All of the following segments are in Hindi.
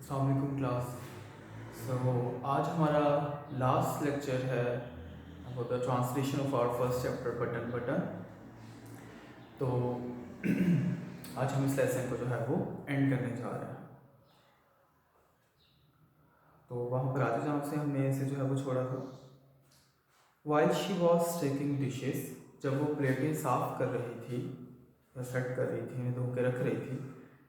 अस्सलाम वालेकुम क्लास। आज हमारा लास्ट लेक्चर है about the translation of our first chapter button button. तो आज हम इस लेसन को जो है वो एंड करने जा रहे हैं। तो वहाँ पर आते जहाँ से हमने इसे जो है वो छोड़ा था। While she was taking dishes, जब वो प्लेटें साफ कर रही थी या सेट कर रही थी, धो के रख रही थी।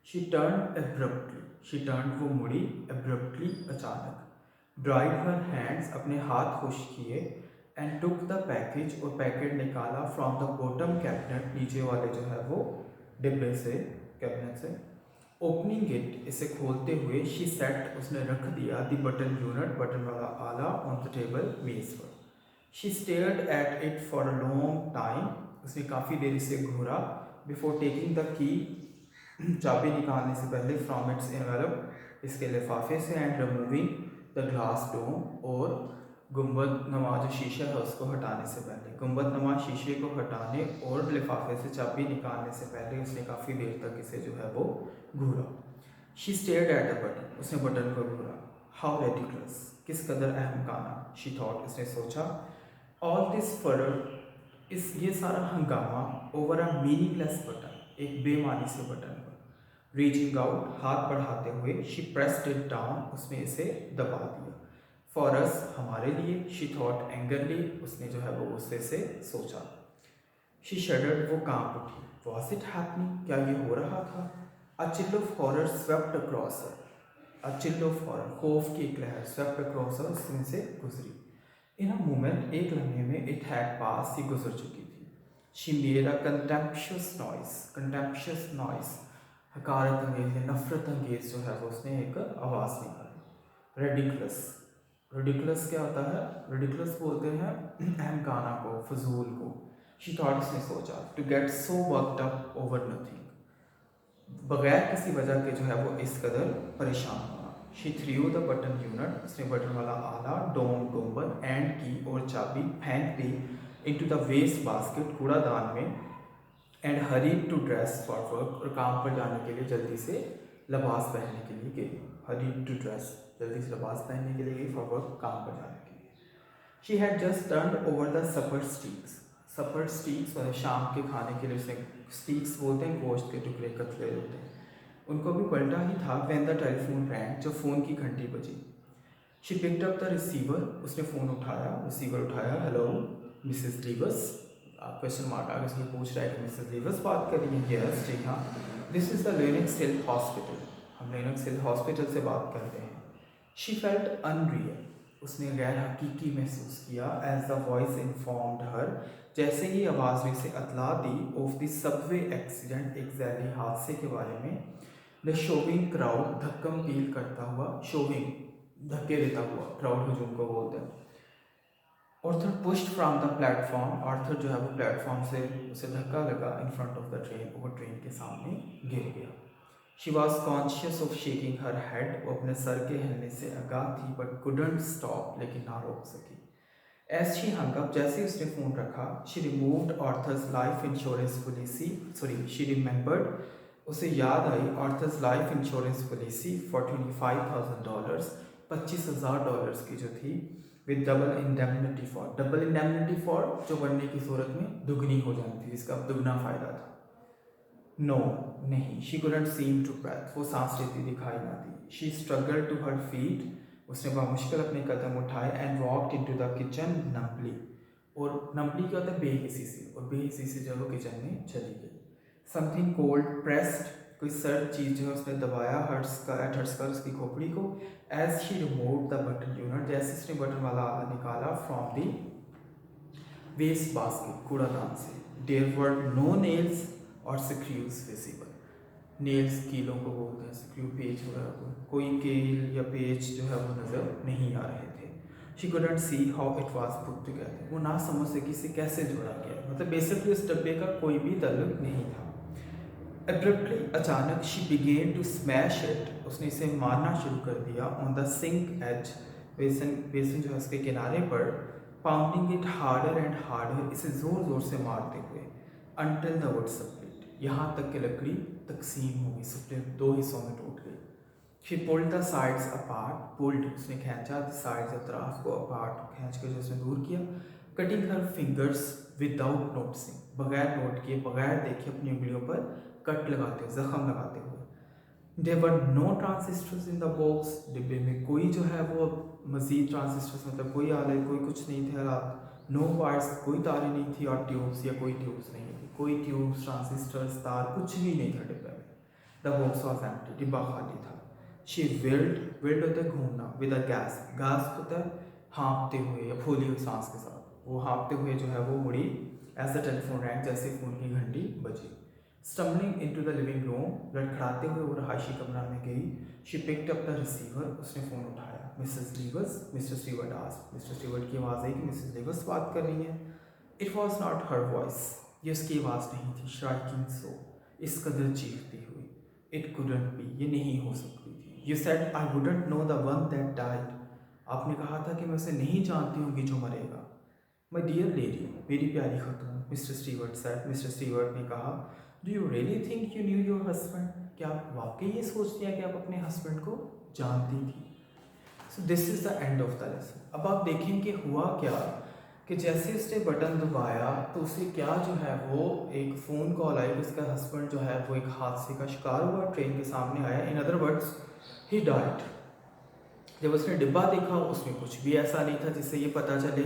She turn abruptly, she turn वो मुड़ी, एब्रप्टली अचानक। ड्राइड हर हैंड्स, अपने हाथ खुश्क किए। एंड टुक द पैकेज, और पैकेट निकाला फ्रॉम द बॉटम कैबिनेट, नीचे वाले जो है वो डिब्बे से, कैबिनेट से। ओपनिंग इट, इसे खोलते हुए, शी सेट, उसने रख दिया द बटन यूनिट, बटन वाला आला, ऑन द टेबल, मेज पर। She stared at it for a long time, उसने काफ़ी देर इसे घूरा। बिफोर टेकिंग द की, चाबी निकालने से पहले, फ्रॉम इट्स एनवेलप, इसके लिफाफे से। And removing the glass dome, और गुंबद नमा जो शीशा है उसको हटाने से पहले, गुंबद नमा शीशे को हटाने और लिफाफे से चाबी निकालने से पहले उसने काफ़ी देर तक इसे जो है वो घूरा। She stared at the button, उसने बटन को घूरा। हाउ रेडिकुलस, किस कदर अहमकाना, शी थॉट, उसने सोचा। ऑल दिस फरर, इस ये सारा हंगामा, ओवर अ मीनिंगलेस बटन, एक बेमानी से बटन पर। रीचिंग आउट, हाथ बढ़ाते हुए, शी प्रेस्ड इट डाउन, उसने इसे दबा दिया। फॉर अस, हमारे लिए, शी थॉट एंगरली, उसने जो है वो गुस्से से सोचा। शी शडर्ड, वो कांप उठी। वॉज इट हैपनिंग, क्या ये हो रहा था? A chill of horror swept across her, a chill of horror, खौफ की एक लहर, स्वेप्ट अक्रॉस हर, उसमें से गुजरी। इन अ मोमेंट, एक लम्हे में, इट हैड पास, ही गुजर चुकी थी। शी मेड अ कंटेम्पशस नॉइस, हकारत अंगेज या नफरत अंगेज जो है वो उसने एक आवाज़ निकाली। रेडिकुलस, रेडिकुलस क्या होता है? रेडिकुलस बोलते हैं अहमकाना को, फजूल को। शी थॉट, उसने सोचा, to get so worked up over nothing, बगैर किसी वजह के जो है वो इस कदर परेशान होना। She threw the button unit, उसने बटन वाला आला, डोम गुंबद, एंड की और चाबी फेंक दी इनटू द वेस्ट बास्केट, कूड़ादान में। And hurried to dress for work, और काम पर जाने के लिए जल्दी से लिबास पहनने के लिए गई। हरी टू ड्रेस, जल्दी से लिबास पहनने के लिए गई, फॉर वर्क, काम पर जाने के लिए। She had just turn over the supper steaks, supper steaks शाम के खाने के लिए, उसने स्टीक्स बोलते हैं गोश्त के टुकड़े, कतले होते हैं, उनको भी पलटा ही था। व्हेन द टेलीफोन रैंग, जब फ़ोन की घंटी बजी। She picked up the receiver, उसने फ़ोन उठाया, रिसीवर उठाया। हेलो मिसेस लीवस, क्वेश्चन मार्क आगे उसमें पूछ रहा है कि मिसेस लीवस बात कर रही है? यस, जी हाँ। This is the Linux hill hospital, हम लेनिक्स हिल हॉस्पिटल से बात करते हैं। शी फेल्ट अनरियल, उसने गैर हकीकी महसूस किया। एज द वॉइस इन्फॉर्म्ड हर, जैसे ही आवाज़ ने उसे अतला दी, ऑफ द सबवे एक्सीडेंट, एक जैली हादसे के बारे में। द शोविंग क्राउड, धक्कम पील करता हुआ, शोविंग धक्के देता हुआ, क्राउड हजूम को बोलते हैं। Arthur pushed from the platform, Arthur जो है वो प्लेटफॉर्म से उसे धक्का लगा। In front of the train, वो ट्रेन के सामने गिर गया। She was conscious of shaking her head, वो अपने सर के हिलने से आगाह थी, बट कुडंट स्टॉप, लेकिन ना रोक सकी। एज शी हंग अप, जैसे उसने फ़ोन रखा, she removed Arthur's life insurance policy, she remembered, उसे याद आई Arthur's life insurance policy for $25,000, $25,000 की जो थी, with double indemnity for, double indemnity for जो बनने की सूरत में दुगनी हो जानी थी, जिसका अब दुगना फ़ायदा था। नो, नहीं। She couldn't seem to breathe, वो सांस लेती दिखाई ना दी। She struggle to her feet, उसने बामुश्किल अपने कदम उठाए। And walked into the kitchen numbly, और नम्बली क्या होता है? बेहिसी से, और बेहिसी से जो वो किचन में चली गई। समथिंग कोल्ड प्रेस्ड, कोई सर्द चीज़ जो है उसने दबाया हर्ट्स का, एट हर्ट्स का, उसकी खोपड़ी को। As she remove the button unit, जैसे उसने बटन वाला आला निकाला फ्रॉम दी वेस्ट बास्केट, कूड़ादान से। देयर वर नो नेल्स और स्क्रूज विजिबल, नेल्स कीलों को बोलते हैं, स्क्रू पेज वगैरह को, कोई केल या पेज जो है वो नज़र नहीं आ रहे थे। She couldn't see how it was put together, वो ना समझ सकी इसे कैसे जोड़ा गया, मतलब बेसिकली उस डब्बे का कोई भी ताल्लुक नहीं था। एब्रप्टली, अचानक, she began to smash it, उसने इसे मारना शुरू कर दिया। ऑन द सिंक एज, बेसन जो है उसके किनारे पर। Pounding it harder and harder, इसे ज़ोर ज़ोर से मारते हुए। अनटिल द वुड स्प्लिट, यहाँ तक कि लकड़ी तकसीम हो गई, स्प्लिट, दो हिस्सों में टूट गई। She pulled the sides apart, pulled उसने खींचा, द साइड्स अतराफ को अपार्ट खींच के जो उसने दूर किया, कटिंग हर फिंगर्स विदाउट नोटिसिंग, बगैर नोट किए बगैर देखे अपनी उंगलियों पर कट लगाते हुए, जख्म लगाते हुए। There were no transistors in the box, डिब्बे में कोई जो है वो मजीद ट्रांसिस्टर्स मतलब कोई आले कोई कुछ नहीं थे, नो वायर्स कोई तारें नहीं थी, और ट्यूब्स या कोई ट्यूब्स नहीं थी, कोई ट्यूब्स ट्रांसिस्टर्स तार कुछ भी नहीं था डिब्बे में। द बॉक्स वॉज एम्प्टी, डिब्बा खाली था। शी विल्ड, विल्ड होता है घूमना, विद अ गैस, गैस होता है हाँपते हुए या फूली हुई सांस के साथ, वो हाँपते हुए जो है वो मुड़ी, एज द टेलीफोन रैंग जैसे फ़ोन की घंटी बजी। Stumbling into the living room, लड़खड़ाते हुए वो रहायशी कमरा में गई। She picked up the receiver, उसने फ़ोन उठाया। Mrs Leavers, Mr Stewart asked, Mr Stewart की आवाज़ आई कि मिसेस लीवर्स बात कर रही हैं। It was not her voice, ये उसकी आवाज़ नहीं थी, श्राइकिंग सो, इस कदर चीखती हुई। इट कुडंट बी, ये नहीं हो सकती थी। You said I wouldn't know the one that died, आपने कहा था कि मैं उसे नहीं जानती होंगी जो मरेगा। माई डियर लेडी, मेरी प्यारी खतून, Mr Stewart said, Mr Stewart ने कहा, do you really think you knew your husband, क्या आप वाकई ये सोचती हैं कि आप अपने हस्बैंड को जानती थी। So this is the end of the lesson. अब आप देखें कि हुआ क्या, कि जैसे उसने बटन दबाया तो उसे क्या जो है वो एक फ़ोन कॉल आई कि उसका हस्बैंड जो है वो एक हादसे का शिकार हुआ, ट्रेन के सामने आया, in other words he died. जब उसने डिब्बा देखा उसमें कुछ भी ऐसा नहीं था जिससे ये पता चले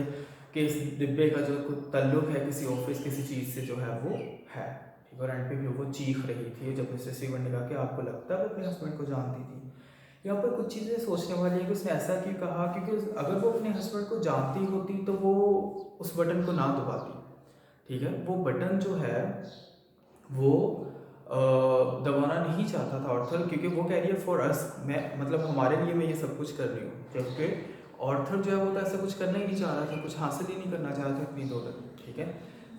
कि इस डिब्बे का जो ताल्लुक है किसी ऑफिस किसी चीज़ से जो है वो है, ठीक। और एंड पे भी वो चीख रही थी जब मिस्टर स्टीवन ने कहा कि आपको लगता है वो अपने हस्बैंड को जानती थी। यहाँ पर कुछ चीज़ें सोचने वाली है कि उसने ऐसा क्यों कहा, क्योंकि अगर वो अपने हस्बैंड को जानती होती तो वो उस बटन को ना दबाती, ठीक है। वो बटन जो है वो दबाना नहीं चाहता था ऑर्थर, क्योंकि वो कह रही है फॉर अस, मैं मतलब हमारे लिए मैं ये सब कुछ कर रही हूँ, जबकि ऑर्थर जो है वो तो ऐसा कुछ करना ही नहीं चाह रहा था, कुछ हासिल ही नहीं करना चाह रहा था अपनी दौलत, ठीक है।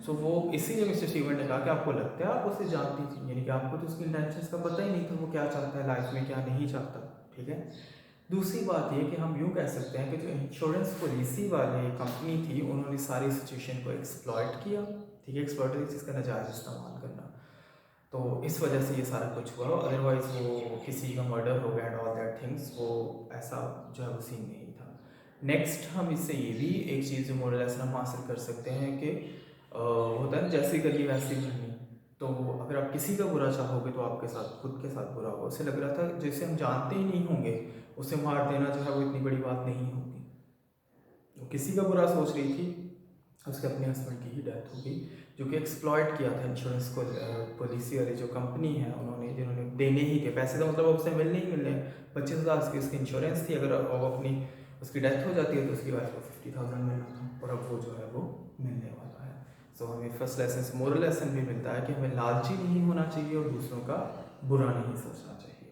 सो वो इसीलिए मिस्टर स्टीवन ने कहा कि आपको लगता है आप उसे जानती थी, यानी कि आपको तो उसकी इंटेंशंस का पता ही नहीं था, वो क्या चाहता है लाइफ में क्या नहीं चाहता, ठीक है। दूसरी बात ये कि हम यूँ कह सकते हैं कि जो इंश्योरेंस पॉलिसी वाली कंपनी थी उन्होंने सारी सिचुएशन को एक्सप्लॉइट किया, ठीक है। एक्सप्लॉइट जिसका नाजायज़ इस्तेमाल करना, तो इस वजह से ये सारा कुछ हुआ। अदरवाइज़ वो किसी का मर्डर हो गया एंड ऑल दैट थिंग्स, वो ऐसा जो है वो सीन नहीं था। नेक्स्ट हम इससे ये भी एक चीज़ जो मोरल लेसन हम हासिल कर सकते हैं कि होता है जैसे करिए वैसे भरनी, तो अगर आप किसी का बुरा चाहोगे तो आपके साथ खुद के साथ बुरा होगा। उसे लग रहा था जिसे हम जानते ही नहीं होंगे उसे मार देना जो है वो इतनी बड़ी बात नहीं होगी। वो किसी का बुरा सोच रही थी, उसके अपने हस्बैंड की ही डेथ हो गई, जो कि एक्सप्लॉइट किया था इंश्योरेंस को पॉलिसी वाली जो कंपनी है उन्होंने, जिन्होंने देने ही थे पैसे, तो मतलब उससे मिलने ही मिलने 25,000 की उसकी इंश्योरेंस थी, अगर वो अपनी उसकी डेथ हो जाती है तो उसकी वाइफ को 50,000 मिलना था, और अब वो जो है वो मिलने वाला है। सो हमें फर्स्ट लेसन से मोरल लेसन भी मिलता है कि हमें लालची नहीं होना चाहिए और दूसरों का बुरा नहीं सोचना चाहिए।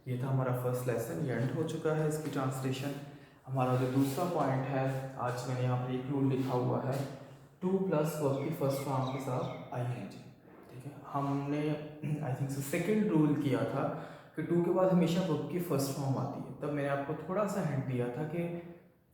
ये था हमारा फर्स्ट लेसन, ये एंड हो चुका है इसकी ट्रांसलेशन। हमारा जो दूसरा पॉइंट है, आज मैंने यहाँ पर एक रूल लिखा हुआ है, 2 प्लस वर्ब की फर्स्ट फॉर्म के साथ आईएनजी, ठीक है। हमने आई थिंक से सेकेंड रूल किया था कि 2 के बाद हमेशा वर्ब की फर्स्ट फॉर्म आती है, तब मैंने आपको थोड़ा सा हिंट दिया था कि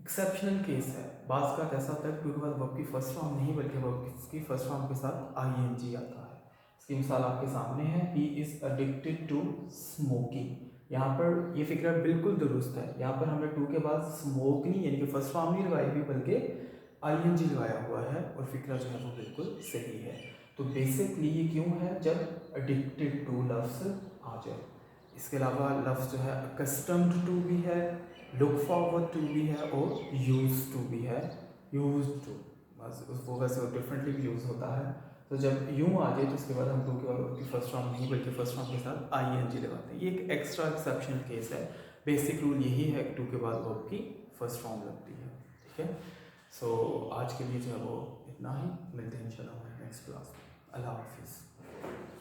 एक्सेप्शनल केस है, बाज़ का ऐसा होता है कि 2 के बाद वर्ब की फर्स्ट फॉर्म नहीं बल्कि वर्ब की फर्स्ट फॉर्म के साथ आईएनजी आता है। इसकी मिसाल आपके सामने है, he is addicted to smoking. यहाँ पर ये फिक्र बिल्कुल दुरुस्त है, यहाँ पर हमने 2 के बाद स्मोक नहीं यानी कि फर्स्ट फॉर्म नहीं लगाई हुई बल्कि आईएनजी लगाया हुआ है, और फिक्रा जो है वो बिल्कुल सही है। तो बेसिकली ये क्यों है, जब एडिक्टेड टू लफ्ज़ आ जाए। इसके अलावा लफ्ज़ जो है अकस्टम्ड टू भी है, लुक फॉरवर्ड टू भी है, और यूज टू भी है। यूज टू बस वो वैसे डिफरेंटली भी यूज़ होता है। तो जब यूँ आ जाए तो उसके बाद हम 2 के बाद उसकी फर्स्ट फॉर्म नहीं बल्कि फर्स्ट फॉर्म के साथ आईएनजी लगाते हैं। ये एक एक्स्ट्रा एक्सेप्शनल केस है। बेसिक रूल यही है कि 2 के बाद वर्ब की फर्स्ट फॉर्म लगती है, ठीक है। सो आज के लिए जो है वो इतना ही, मिलते हैं इंशाल्लाह नेक्स्ट क्लास में। अल्लाह हाफिज़।